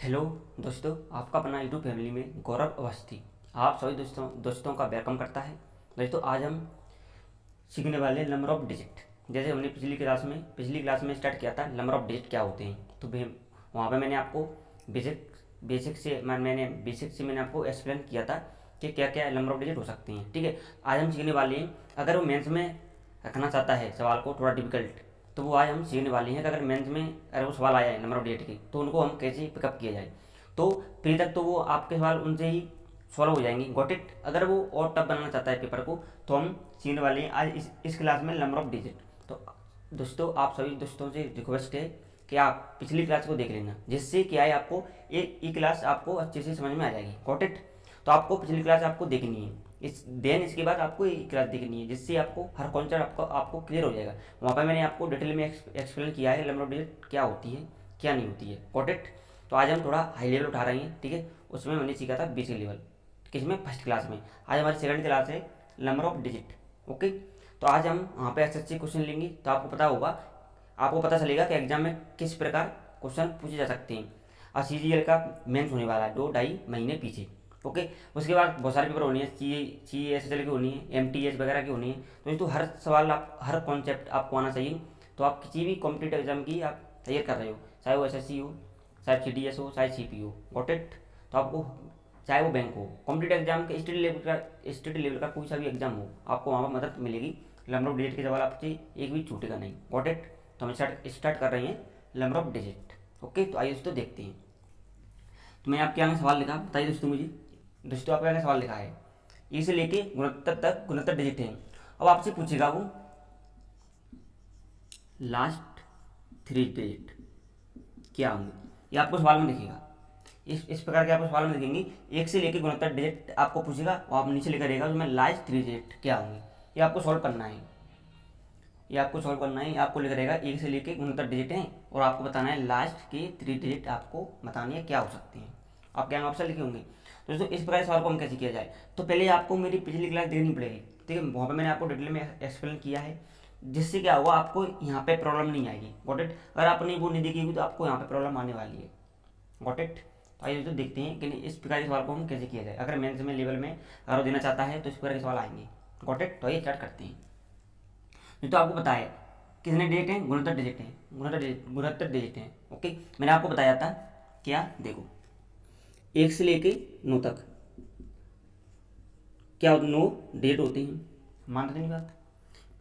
Hello दोस्तों, आपका अपना यूट्यूब फैमिली में गौरव अवस्थी आप सभी दोस्तों का वेलकम करता है। दोस्तों, आज हम सीखने वाले नंबर ऑफ डिजिट। जैसे हमने पिछली क्लास में स्टार्ट किया था नंबर ऑफ डिजिट क्या होते हैं, तो वहाँ पे मैंने आपको बेसिक से मैंने आपको एक्सप्लेन किया था कि क्या क्या नंबर ऑफ डिजिट हो सकते हैं। ठीक है, आज हम सीखने वाले हैं, अगर वो मेंस में रखना चाहता है सवाल को थोड़ा डिफिकल्ट, तो वो आज हम सीखने वाले हैं कि अगर मेंस में अगर वो सवाल आया है नंबर ऑफ डिजिट की, तो उनको हम कैसे पिकअप किया जाए। तो फिर तक तो वो आपके सवाल उनसे ही सॉल्व हो जाएंगे, गॉट इट। अगर वो और टफ बनाना चाहता है पेपर को, तो हम सीखने वाले हैं आज इस क्लास में नंबर ऑफ डिजिट। तो दोस्तों, आप सभी दोस्तों से रिक्वेस्ट है कि आप पिछली क्लास को देख लेना, जिससे क्या है आपको ये क्लास आपको अच्छे से समझ में आ जाएगी, गॉट इट। तो आपको पिछली क्लास आपको देखनी है, इसके बाद आपको ये क्लास देखनी है, जिससे आपको हर कॉन्सेप्ट आपको क्लियर हो जाएगा। वहाँ पर मैंने आपको डिटेल में एक्सप्लेन किया है नंबर ऑफ डिजिट क्या होती है क्या नहीं होती है, गॉट इट। तो आज हम थोड़ा हाई लेवल उठा रहे हैं, ठीक है। उसमें मैंने सीखा था बेसिक लेवल, किसमें, फर्स्ट क्लास में। आज हमारी सेकंड क्लास है नंबर ऑफ डिजिट, ओके। तो आज हम वहाँ पे अच्छे क्वेश्चन लेंगे, तो आपको पता चलेगा कि एग्जाम में किस प्रकार क्वेश्चन पूछे जा सकते हैं। और CGL का मेंस होने वाला है 2-2.5 महीने पीछे, ओके। उसके बाद बहुत सारे पेपर होने हैं, CA SSL की होनी है, MTS वगैरह की होनी है। तो तो हर सवाल हर कॉन्सेप्ट आपको आना चाहिए। तो आप किसी भी कॉम्पिटेटिव एग्जाम की आप तैयार कर रहे हो, चाहे वो SSC हो, चाहे CDS हो, चाहे CP हो, गॉट इट। तो आपको चाहे वो बैंक हो, कॉम्पिटेटिव एग्जाम के स्टेट लेवल का कोई सा भी एग्जाम हो, आपको वहाँ पर मदद मिलेगी। नंबर ऑफ डिजिट के सवाल आपसे एक भी छूटेगा नहीं, गॉट इट। तो हम स्टार्ट कर रहे हैं नंबर ऑफ डिजिट, ओके। तो आइए दोस्तों देखते हैं। तो मैं आपके आगे सवाल लिखा, बताइए दोस्तों मुझे। दोस्तों, आपके आगे सवाल लिखा है, ई से लेके गुणोत्तर तक गुणोत्तर डिजिट हैं। अब आपसे पूछेगा वो लास्ट 3 डिजिट क्या होंगे, ये आपको सवाल में दिखेगा। इस प्रकार के आपको सवाल में दिखेंगे, एक से लेके गुणोत्तर डिजिट आपको पूछेगा, और आप नीचे लिखा रहेगा उसमें लास्ट 3 डिजिट क्या होंगे। ये आपको सॉल्व करना है, आपको लिखा रहेगा एक से लेके गुणोत्तर डिजिट हैं, और आपको बताना है लास्ट के 3 डिजिट आपको बताने हैं क्या हो सकते हैं। आपके यहाँ ऑप्शन लिखे होंगे। तो दोस्तों, इस प्रकार सवाल को हम कैसे किया जाए, तो पहले आपको मेरी पिछली क्लास देखनी पड़ेगी, ठीक है। वहाँ पर मैंने आपको डिटेल में एक्सप्लेन किया है, जिससे क्या होगा, आपको यहाँ पे प्रॉब्लम नहीं आएगी, गॉट इट। अगर आपने वो नहीं देखी होगी तो आपको यहाँ पे प्रॉब्लम आने वाली है, गॉट इट। तो आइए दोस्तों देखते हैं कि इस प्रकार के सवाल को हम कैसे किया जाए। अगर मेंस में लेवल में अगर देना चाहता है तो इस प्रकार के सवाल आएंगे, गॉट इट। तो आइए स्टार्ट करते हैं। तो आपको पता है कितने डिजिट हैं, गुणोत्तर डिजिट हैं, ओके। मैंने आपको बताया था क्या, देखो, 1 से लेके 9 तक क्या होता है, 9 डिजिट होते हैं, मानते नहीं बात।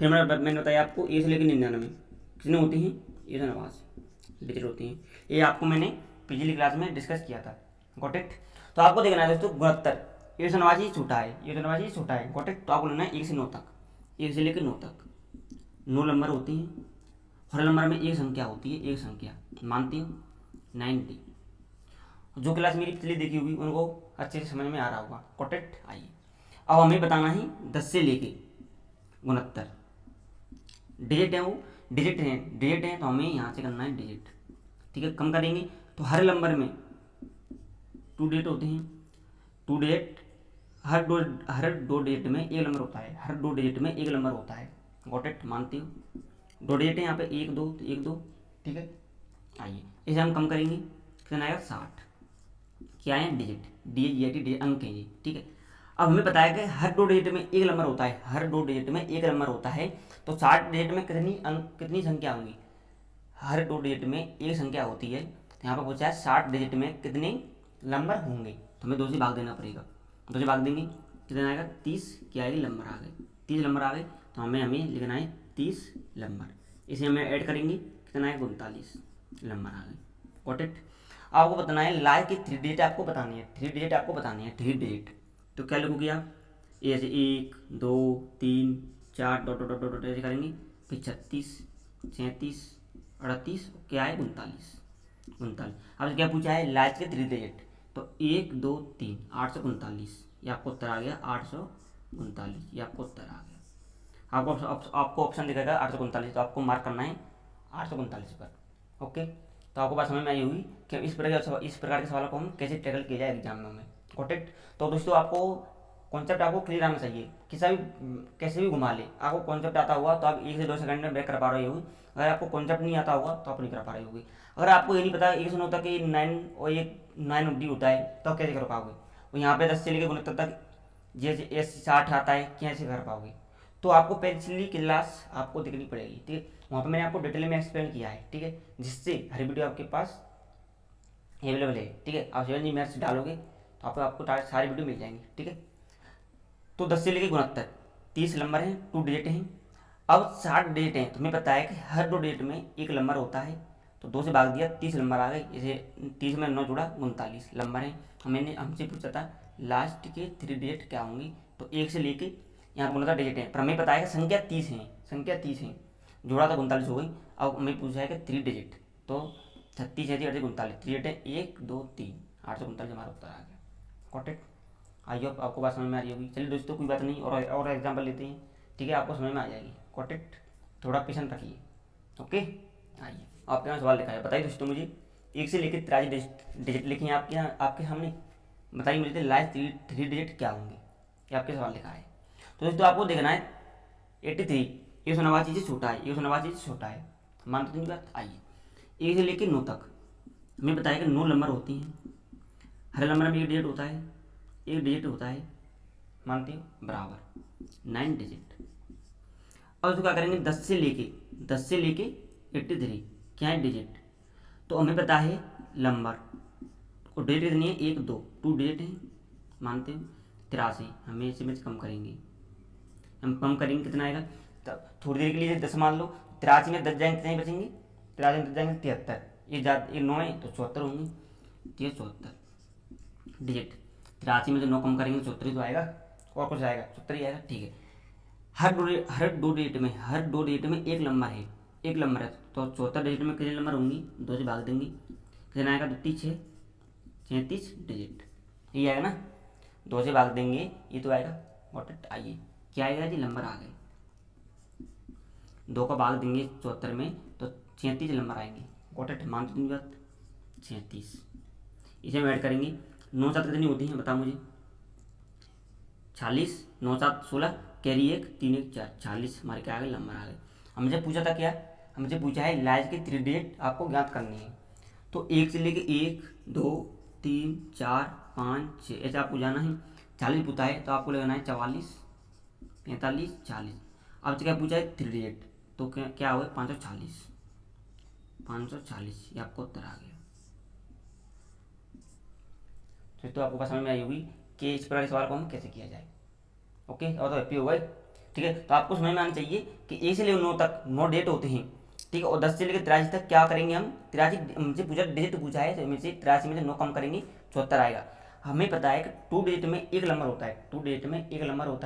फिर मैंने बताया आपको 1 से लेकर 99 कितने होते हैं, 189 डिजिट होते हैं। ये आपको मैंने पिछली क्लास में डिस्कस किया था, गॉट इट। तो आपको देखना है दोस्तों, गुणोत्तर 189 छोटा है, 189 छोटा है, गॉट इट। तो आपको लेना है 1 से 9 तक, 1 से लेकर 9 तक 9 नंबर होते हैं। हर नंबर में एक संख्या होती है, एक संख्या, मानती हो 90। जो क्लास मेरी पिछली देखी होगी उनको अच्छे से समझ में आ रहा होगा, गॉट इट। आइए अब हमें बताना है 10 से लेके गुणोत्तर डिजिट है, वो डिजिट है, तो हमें यहाँ से करना है डिजिट, ठीक है। कम करेंगे तो हर नंबर में 2 डिजिट होते हैं, 2 डिजिट, हर दो डिजिट में एक नंबर होता है, हर 2 डिजिट में एक नंबर होता है, गॉट इट, मानती हो। 2 डिजिट है यहाँ पे, 1 2 1 2, ठीक है। आइए इसे हम कम करेंगे, कितना आएगा, 60। क्या है, डिजिट, DHT अंक है ये, ठीक है। अब हमें पता है कि हर 2 डिजिट में एक नंबर होता है, हर 2 डिजिट में एक नंबर होता है। तो 60 डिजिट में कितनी संख्या होंगी, हर 2 डिजिट में एक संख्या होती है। तो यहाँ पर पूछा है 60 डिजिट में कितने नंबर होंगे, तो हमें 2 से भाग देना पड़ेगा। 2 से भाग देंगे, कितना आएगा, 30। क्या आएगी, नंबर आ गए, 30 नंबर आ गए। तो हमें लिखना है 30 नंबर। इसे हमें ऐड करेंगे, कितना आएगा, 39 नंबर आ गए, गॉट इट। आपको बताना है लास्ट की 3 डिजिट आपको बतानी है, 3 डिजिट। तो क्या लिखोगे आप, ऐसे 1 2 3 4 डॉट डॉट डॉट ऐसे करेंगे, फिर 36 37 38, क्या है, 39। अब क्या पूछा है, लास्ट के 3 डिजिट, तो 1 2 3 839, ये आपको उत्तर आ गया 839, ये आपको उत्तर आ गया। आपको ऑप्शन दिखेगा 839, तो आपको मार्क करना है 839 पर, ओके। तो आपको बात समझ में आई होगी कि इस प्रकार के सवालों को हम कैसे टैकल किया जाए एग्जाम में, गॉट इट। तो दोस्तों, आपको कॉन्सेप्ट आपको क्लियर आना चाहिए, कैसे भी घुमा ले, आपको कॉन्सेप्ट आता होगा तो आप 1 से 2 सेकंड में ब्रेक कर पा रहे होगी। अगर आपको कॉन्सेप्ट नहीं आता होगा तो आप नहीं कर पा रहे होगी। अगर आपको ये नहीं पता 1 से 9 तक 9 और 9 डी होता है तो आप कैसे कर पाओगे। और यहाँ पे 10 से लेकर 69 तक जैसे एस 60 आता है, कैसे कर पाओगे। तो आपको पिछली क्लास आपको देखनी पड़ेगी, ठीक है। वहाँ पे मैंने आपको डिटेल में एक्सप्लेन किया है, ठीक है, जिससे हर वीडियो आपके पास अवेलेबल है, ठीक है। आप 7G मैथ्स डालोगे तो आपको सारी वीडियो मिल जाएंगी, ठीक है। तो 10 से लेकर 69 30 नंबर हैं, 2 डिजिट हैं। अब 60 डिजिट हैं, तुम्हें पता है कि हर 2 डिजिट में एक नंबर होता है, तो 2 से भाग दिया 30 नंबर आ गए। इसे 30 में 9 जुड़ा 39 नंबर हैं। हमसे पूछा था लास्ट के 3 डिजिट क्या होंगी, तो 1 से लेके यहाँ बोला था डिजिट है, पर हमें पता है कि संख्या 30 है, जोड़ा तो 39 हो गई। अब हमें पूछा है कि 3 डिजिट, तो 36 है 39 डिजिट है, 1 2 3 839 हमारा उत्तर आ गया। Got it. आई होप आपको बात समझ में आ रही होगी। चलिए दोस्तों कोई बात नहीं, और एग्जाम्पल लेते हैं, ठीक है, आपको समझ में आ जाएगी। Got it. थोड़ा पेशेंस रखिए, ओके। आइए आपके यहाँ सवाल लिखा है, बताइए दोस्तों मुझे 1 से लेकर 83 डिजिट लिखे हैं आपके सामने, बताइए मुझे लास्ट 3 डिजिट क्या होंगे, ये आपके सवाल लिखा है। तो दोस्तों आपको देखना है 83 189 से छोटा है, 189 से छोटा है, मानते नहीं बात। आइए 1 से लेकर 9 तक हमें बताया कि 9 नंबर होती हैं, हर नंबर में एक डिजिट होता है, मानते हो, बराबर 9 डिजिट। अब इसको क्या करेंगे 10 से लेके 83 क्या है डिजिट, तो हमें पता है नंबर और डिजिट कितनी है 1 2 डिजिट है, मानते हो 83। हमें इसे में कम करेंगे, कितना आएगा, तब थोड़ी देर के लिए 10 मान लो, 83 में 10 जाएंगे कितने बचेंगे, 83 में 10 जाएंगे 73, ये 9 है तो 74 होंगे, 74 डिजिट। 83 में जो 9 कम करेंगे 74 ही तो आएगा, और कुछ आएगा 74 ही आएगा, ठीक है। हर दो डिजिट में एक नंबर है, तो 74 डिजिट में कितने नंबर होंगी, 2 से भाग देंगे, कितना आएगा 2 6 37 डिजिट, ये आएगा ना, 2 से भाग देंगे ये तो आएगा। Got it. आइए क्या आएगा जी, नंबर आ गए, 2 का भाग देंगे 74 में तो 37 नंबर आएंगे। Got it. मानते दिन बात 37, इसे हम ऐड करेंगे। 9 7 कितनी होती हैं बताओ मुझे, 40, 9 7 16, कैरी 1 3 1 4, 40 हमारे क्या आ गए, नंबर आ गए। हमसे पूछा था क्या, हमसे पूछा है लास्ट के 3 डिजिट आपको ज्ञात करनी है, तो 1 से लेके 1 2 3 4 5 6 ऐसे आपको जाना है। 40 पूछा है तो आपको लगाना है 44 45 40। अब क्या पूछा है 3 डिजिट, तो क्या हुआ 540, ये आपको उत्तर आ गया। तो आपको समझ में आई होगी कि इस प्रकार के सवाल को हम कैसे किया जाए, ओके। और तो हैप्पी हो गए, ठीक है। तो आपको समझ में आना चाहिए कि 1 से लेकर 9 तक 9 डेट होते हैं, ठीक है। और 10 से लेकर 83 तक क्या करेंगे हम, 83 हमसे पूछा डिजिट पूछा है, तो हमें से 83 में से 9 कम करेंगे 74 आएगा। हमें पता है कि 2 डिजिट में एक नंबर होता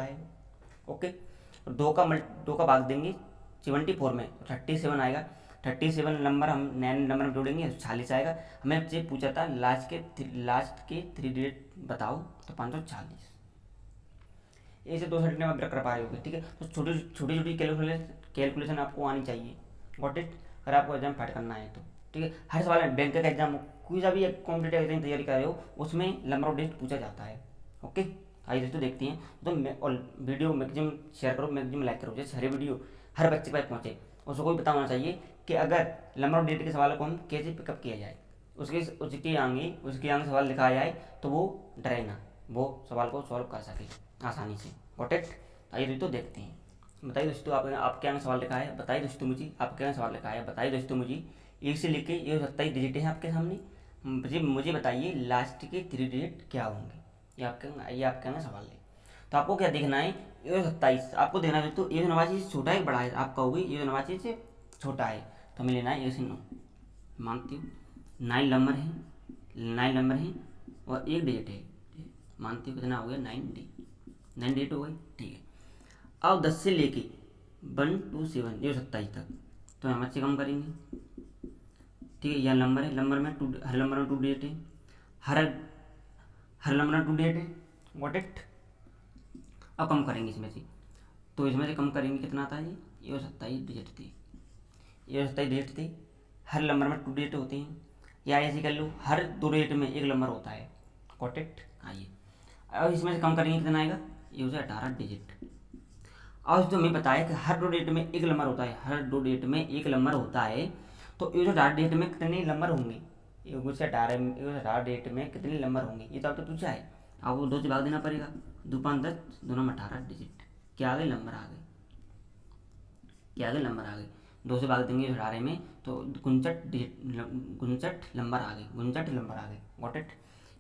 है, ओके। और 2 का भाग देंगे 74 में, 37 आएगा। 37 नंबर हम नए नंबर में जोड़ेंगे तो 46 आएगा। हमें से पूछा था लास्ट के 3 डिजिट बताओ, तो 540। ऐसे 2 सेट में आप कर पा रहे होगे, ठीक है। तो छोटी छोटी कैलकुलेशन आपको आनी चाहिए। Got it. अगर आपको एग्जाम फाइट करना है तो, ठीक है। हर सवाल में बैंक का एग्जाम कोई सा भी कॉम्पिटेटिव एग्जाम तैयारी कर रहे हो उसमें नंबर ऑफ डिजिट पूछा जाता है, ओके। आइए दोस्तों देखते हैं, तो वीडियो मैक्सिमम शेयर करो, मैक्सिमम लाइक करो, जैसे हर वीडियो हर बच्चे के पास पहुँचे। उसको भी पता होना चाहिए कि अगर नंबर ऑफ डिजिट के सवालों को हम कैसे पिकअप किया जाए, उसके आगे सवाल लिखा जाए तो वो डरे ना, वो सवाल को सॉल्व कर सके आसानी से। Got it. आइए दोस्तों देखते हैं, बताइए दोस्तों आपके यहाँ सवाल लिखा है, बताइए दोस्तों मुझे आपके यहाँ सवाल लिखा है, बताइए दोस्तों मुझे 1 से लेके 27 डिजिट है आपके सामने, मुझे बताइए लास्ट के 3 डिजिट क्या होंगे। ये आपके यहाँ सवाल है। तो आपको क्या देखना है, 27 आपको देखना है दोस्तों, 189 से छोटा है बड़ा है, आपका होगी 189 से छोटा है, तो हमें लेना है 1 से 9, मानती हूँ 9 नंबर हैं और 1 डिजिट है, मानती हूँ कितना हो गया 9 डिजिट हो गई, ठीक है। अब 10 से लेके 1 2 7 ये 27 तक, तो हम अच्छे कम करेंगे, ठीक है। यह नंबर है, हर नंबर में 2 डिजिट है, हर नंबर में 2 डिजिट है। What it. अब कम करेंगे इसमें से, तो इसमें से कम करेंगे कितना आता है, ये 27 डिजिट थे, हर नंबर में 2 डिजिट होते हैं, या ऐसे कर लो हर 2 डिजिट में एक नंबर होता है। What it. आइए अब इसमें से कम करेंगे कितना आएगा ये हो जाए 18 डिजिट। और जो हमें पता है कि हर 2 डिजिट में एक नंबर होता है, हर 2 डिजिट में एक नंबर होता है, तो ये जो 18 डिजिट में कितने नंबर होंगे, एक से 18 डिजिट में कितने नंबर होंगे, ये तो आपने पूछा है। आपको 2 से भाग देना पड़ेगा, 2 5 10, दोनों में 18 डिजिट, क्या आ गए नंबर आ गए, क्या आ गए नंबर आ गए। 2 से भाग देंगे 18 में तो 59 डिजिट, 59 नंबर आ गए, 59 नंबर आ गए। Got it.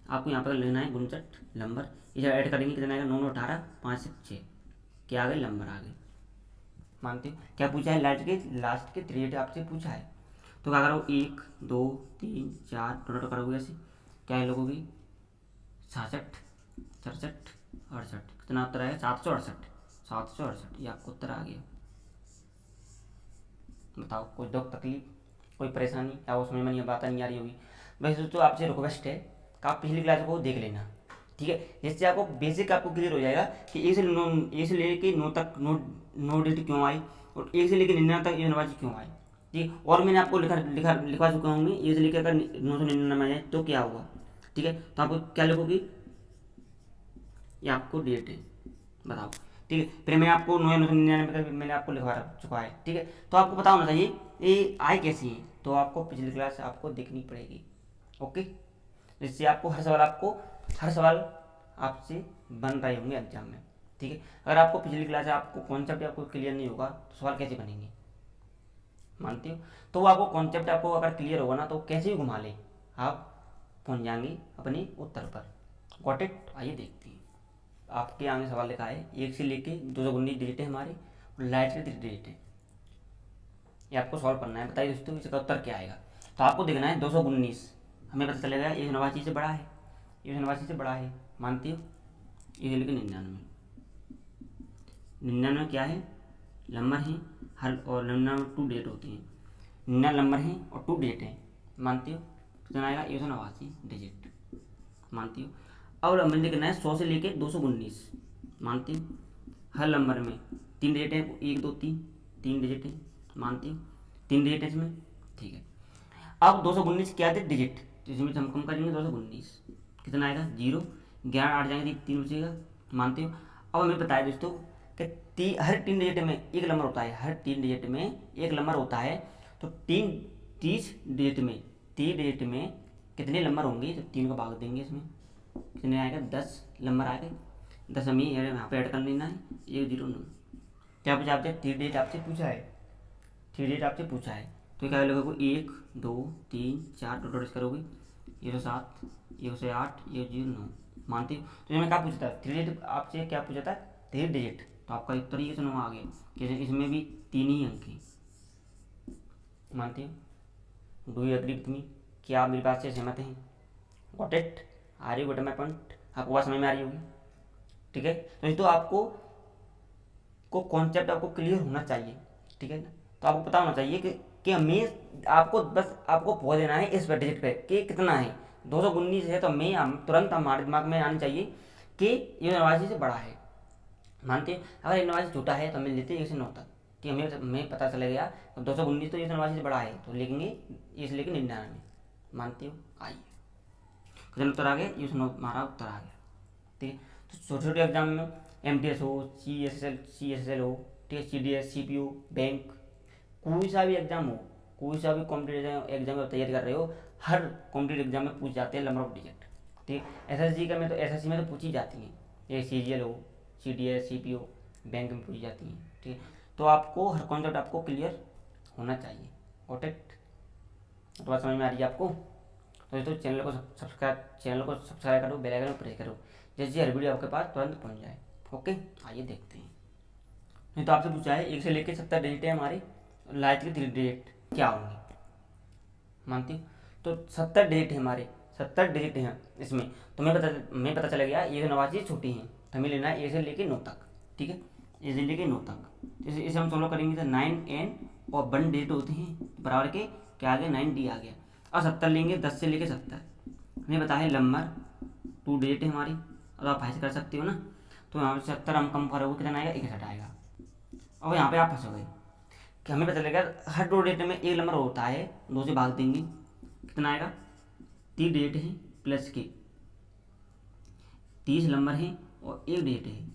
आपको यहाँ पर लेना है 59 नंबर, इसे ऐड करेंगे कितना आएगा, 9 9 18, 5 से 6, क्या आ गए नंबर आ गए। मानते हो क्या पूछा है, लास्ट के 3 डिजिट आपसे पूछा है। तो क्या करो, 1 2 3 4 टोटल करोगे ऐसे, क्या है लोगों की 66 67 68, कितना उत्तर आएगा 768, 768, ये आपको उत्तर आ गया। बताओ कोई दुख तकलीफ, कोई परेशानी, या वो समझ में नहीं बात नहीं आ रही होगी। वैसे तो आपसे रिक्वेस्ट है कि आप पिछली क्लास को देख लेना, ठीक है, जिससे आपको बेसिक आपको क्लियर हो जाएगा कि ए से लेके 9 तक 9 डिजिट क्यों आई, और 1 से लेकर 99 तक ये नवाजी क्यों आई, ठीक। और मैंने आपको लिखवा चुका हूँ, ए से लेकर अगर 999 आए तो क्या हुआ, ठीक है। तो आपको क्या लिखोगी, ये आपको डेट है, बताओ, ठीक है। फिर मैं आपको 999 का मैंने आपको लिखवा चुका है, ठीक है। तो आपको पता होना चाहिए ये आई कैसी है, तो आपको पिछली क्लास आपको देखनी पड़ेगी, ओके। जिससे आपको हर सवाल आपसे बन रहे होंगे एग्जाम में, ठीक है। अगर आपको पिछली क्लास आपको कॉन्सेप्ट आपको क्लियर नहीं होगा तो सवाल कैसे बनेंगे, मानते हो। तो वो आपको कॉन्सेप्ट आपको अगर क्लियर होगा ना तो कैसे भी घुमा ले आप पहुँच जाएंगे अपने उत्तर पर। Got it. आइए देखते हैं, आपके आगे सवाल लिखा है 1 से लेके 219 डिजिट है हमारे, और लाइट के 3 डिजिट है, ये आपको सॉल्व करना है। बताइए दोस्तों इसका उत्तर क्या आएगा। तो आपको देखना है 219, हमें पता चलेगा ये 89 से बड़ा है, ये 89 से बड़ा है, मानती हो। ये लेकिन 99 क्या है, नंबर है हर, और 99 2 डिजिट होती हैं, 99 नंबर हैं और 2 डिजिट हैं, मानती हो। कितना आएगा 189 डिजिट, मानती हो। अब हमें देखना है 100 से लेके 219, मानती हो। हर नंबर में 3 डिजिट है, 1 2 3, 3 डिजिट है, मानती हो, 3 डिजिट है इसमें, ठीक है। अब 219 क्या थे डिजिट, तो इसमें हम कम करेंगे 219, कितना आएगा 0, 11 8 जाएंगे 3 बचेगा, मानते हो। अब हमें पता है दोस्तों कि हर 3 डिजिट में एक नंबर होता है, हर 3 डिजिट में एक नंबर होता है, तो 30 डिजिट में 3 डिजिट में कितने नंबर होंगे, तो 3 का भाग देंगे इसमें, कितने आएगा 10 नंबर आएगा, 10 हमें यहाँ पे ऐड कर लेना है, 1 0 9। क्या पूछा आपसे, 3 डिजिट आपसे पूछा है, 3 डिजिट आपसे पूछा है, तो क्या लगोगे 1 2 3 4 टोटल करोगे, 107 108 109, मानते हो। तो इसमें क्या पूछा था, 3 डिजिट आपसे क्या पूछा था, 3 डिजिट, तो आपका उत्तर ये 9 आ गया, कि इसमें भी 3 ही अंक हैं, मानते हो। Do you agree with me, क्या आप मेरी बात से सहमत हैं। गॉट इट, आ रही गोट माई पॉइंट, आपको बात समझ में आ रही होगी, ठीक है। तो आपको कॉन्सेप्ट आपको क्लियर होना चाहिए, ठीक है ना। तो आपको पता होना चाहिए कि हमें आपको पहुँच देना है इस डिजिट पे कि कितना है, 219 है, तो हमें तुरंत हमारे दिमाग में आनी चाहिए कि ये 89 से बड़ा है, मानते हैं। अगर 89 छोटा है तो हमें लेते 1 से 9 तक, कि हमें पता चला गया 219 तो 89 से बड़ा है, तो लिखेंगे ये से लेकर 99, मानते हो। आइए कितना उत्तर आ गया, ये 9 हमारा उत्तर आ गया, ठीक है। तो छोटे छोटे एग्जाम में MTS हो, CSSL हो, ठीक है, CDS CPU बैंक, कोई सा भी एग्जाम हो, कोई सा भी कॉम्पिटेटिव एग्जाम में तैयारी कर रहे हो, हर कॉम्पिटेटिव एग्जाम में पूछ जाते हैं नंबर ऑफ डिजिट, ठीक है। SSC का में तो SSC में तो पूछी जाती हैं, ये CGL हो, CDS CPU बैंक में पूछी जाती हैं, ठीक है। तो आपको हर कॉन्सेप्ट आपको क्लियर होना चाहिए, गॉट इट। तो बात समझ में आ रही है आपको। तो दोस्तों चैनल को सब्सक्राइब करो, बेल आइकन प्रेस करो, जैसे हर वीडियो आपके पास तुरंत पहुंच जाए, ओके। आइए देखते हैं। नहीं तो आपसे पूछा है 1 से लेकर 70 डिजिट है हमारे, लाइट के 3 डिजिट क्या होंगे, मानती हो। तो 70 डिजिट है हमारे, 70 डिजिट हैं इसमें, तो हमें पता चला गया ये 89 छोटी हैं, तो हमें लेना है 1 से लेकर 9 तक, ठीक है, 1 से लेकर 9 तक। इसे हम सोल्व करेंगे तो 9N और 1 डिजिट होते हैं, बराबर के क्या आ गया 9D आ गया। और 70 लेंगे, 10 से लेकर 70, हमें पता है नंबर 2 डिजिट है हमारी, और आप ऐसे कर सकते हो ना। तो यहाँ से 70 हम कम करोगे कितना आएगा 61 आएगा। और यहाँ पे आप फंस गए कि हमें पता चलेगा हर 2 डिजिट में एक नंबर होता है, 2 से भाग देंगे कितना आएगा, 3 डिजिट है प्लस के 30 नंबर है और 1 डिजिट है,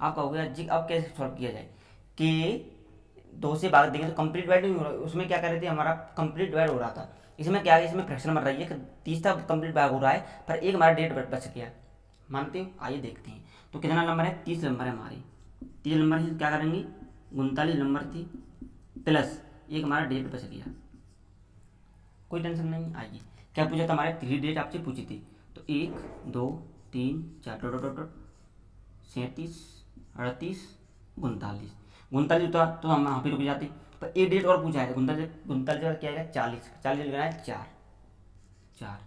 आप कहोगे जी अब कैसे सॉल्व किया जाए कि 2 से भाग देंगे तो कंप्लीट डिवाइड नहीं हो रहा, उसमें क्या कर रहे थे हमारा कंप्लीट डिवाइड हो रहा था, इसमें क्या है इसमें फ्रैक्शन बन रही है कि 30 का कंप्लीट भाग हो रहा है पर एक हमारा डेट बच गया, मानते हो? आइए देखते हैं। तो कितना नंबर है? 30 नंबर है हमारी, 30 नंबर से क्या करेंगे 39 नंबर थी प्लस एक हमारा डेट बच गया, कोई टेंशन नहीं। आइए क्या पूछा था हमारे 3 डेट आपसे पूछी थी, तो 1 2 3 4 डॉट डॉट डॉट 37 38 39 39 होता तो हम यहाँ पे रुक जाते, पर एक डेट और पूछा है 39 और क्या आएगा 40 40 लिखना है 4 4,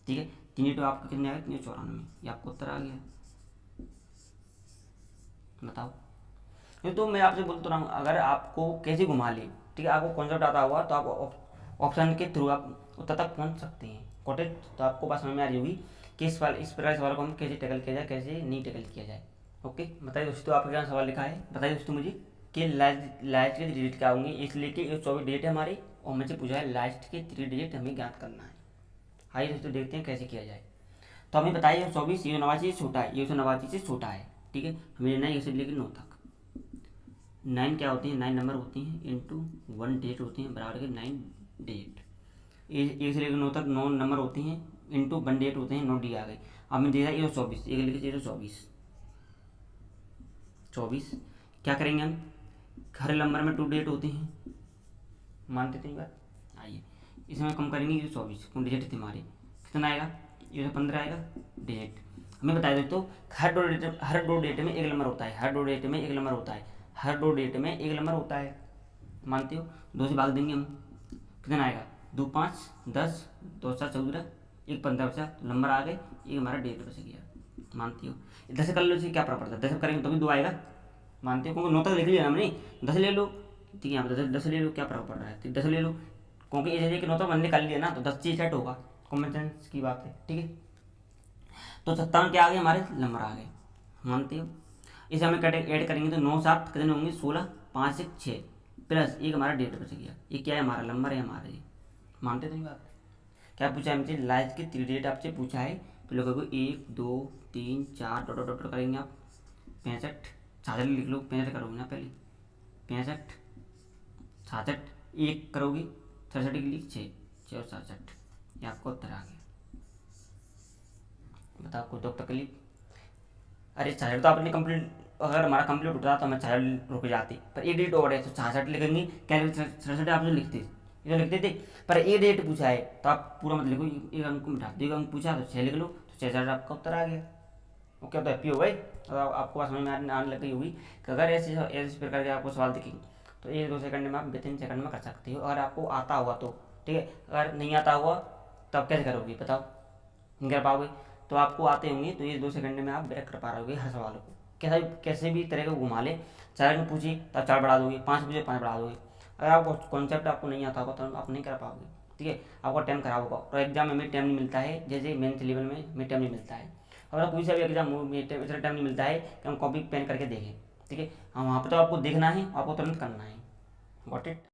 ठीक है। 3 तो आपका कितने आएगा 394, ये आपको उत्तर आ गया, बताओ। ये तो मैं आपसे बोलता रहा हूँ अगर आपको कैसे घुमा ले, ठीक है, आपको कॉन्सेप्ट आता हुआ तो आप ऑप्शन के थ्रू आप उत्तर तक पहुँच सकते हैं, कॉटेज। तो आपको बात समझ में आ रही होगी कि इस प्रकार सवाल को हम कैसे टैकल किया जाए, कैसे नहीं टैकल किया जाए। ओके, बताइए दोस्तों आपके क्या सवाल लिखा है, बताइए दोस्तों मुझे कि लास्ट के 3 डिजिट क्या होंगे, इसलिए कि 24 डेट है हमारी और मुझे पूछा है लास्ट के 3 डिजिट हमें ज्ञात करना है। आइए दोस्तों देखते हैं कैसे किया जाए। तो हमें बताइए 24 ये 89 से छोटा है, ये 89 से छोटा है, ठीक है, हमें लेना है ये से लेकर 9 तक। 9 क्या होती है 9 नंबर होती हैं इंटू 1 डेट होती हैं बराबर के 9 डेट, एक से लेकर 9 तक 9 नंबर होती हैं इंटू 1 डेट होते हैं 9 डी आ गई। अब मैं दे रहा है 124, एक लिखे 24 क्या करेंगे हम, हर नंबर में 2 डेट होती हैं, मानते थे बात। आइए इसमें कम करेंगे 124 कौन डिजिट थी हमारी, कितना आएगा 15 आएगा डिजिट। हमें बता दें तो हर दो डेट में एक नंबर होता है, हर 2 डेट में एक नंबर होता है, हर 2 डेट में एक नंबर होता है, मानते हो? 2 से भाग देंगे हम, कितना आएगा 2 5 10 2 7 14 1 15 बचा, तो नंबर आ गए, ये हमारा डेट बच गया, मानती हो? 10 कर लो, इसे क्या फर्क पड़ता है, 10 करेंगे तो भी 2 आएगा, मानते हो? क्योंकि 9 तक लिख लिया हमने, 10 ले लो, ठीक है, यहाँ पर 10 ले लो, क्या फर्क पड़ रहा है, तो 10 ले लो, क्योंकि जैसे कि 9 तक हमने कर लिया ना तो 10 से सेट होगा, कॉमन सेंस की बात है, ठीक है। तो 57 क्या आ गए हमारे नंबर आ गए, मानते हो? इसे हमें ऐड करेंगे तो 9 7 कितने होंगे 16 5 1 6 प्लस एक हमारा डेट बच गया, ये क्या है हमारा नंबर है हमारा, ये मानते तो नहीं बात। क्या पूछा है हमसे लास्ट के 3 डेट आपसे पूछा है, तो लोगों को 1 2 3 4 डॉट डॉट करेंगे आप 65 66 लिख लो, 65 करोगे ना पहले 65 66 1 करोगे 67 के लिए 6 और 67, ये आपको उत्तर आ गया। बताओ कोई तो तकलीफ, अरे 66 तो आपने कंप्लीट, अगर हमारा कंप्लीट होता तो हमें 66 रुक जाते, पर एक डेट और है तो 66 लिखेंगे, क्या 67 आप जो लिखते ये तो लिखते थे, पर एक डेट पूछा है तो आप पूरा मत लिखो, एक अंक को मिटा दो, एक अंक पूछा तो 6 लिख लो, तो 66 आपका उत्तर आ गया। ओके, तो हैप्पी हो गए, और आपको बात समझ में आने लग गई होगी कि अगर ऐसे इस प्रकार के आपको सवाल दिखेंगे तो 1-2 सेकंड में आप 2-3 सेकंड में कर सकते हो, अगर आपको आता हुआ तो, ठीक है। अगर नहीं आता हुआ तब कैसे करोगे बताओ, नहीं कर पाओगे, तो आपको आते होंगे तो 1-2 सेकंड में आप ब्रेक कर पा रहे हो हर सवाल को, कैसे भी तरह का घुमा ले, 4 में पूछिए तो 4 बढ़ा दोगे, 5 पूछिए 5 बढ़ा दोगे। अगर आपको कॉन्सेप्ट आपको नहीं आता होगा तो आप नहीं कर पाओगे, ठीक है, आपका टाइम खराब होगा, और एग्जाम में हमें टाइम नहीं मिलता है, जैसे मेंस लेवल में हमें टाइम नहीं मिलता है, अगर कोई सा भी एग्जाम में इतना टाइम नहीं मिलता है कि हम कॉपी पेन करके देखें, ठीक है, हाँ वहाँ पर तो आपको देखना है, आपको तुरंत करना है, गॉट इट।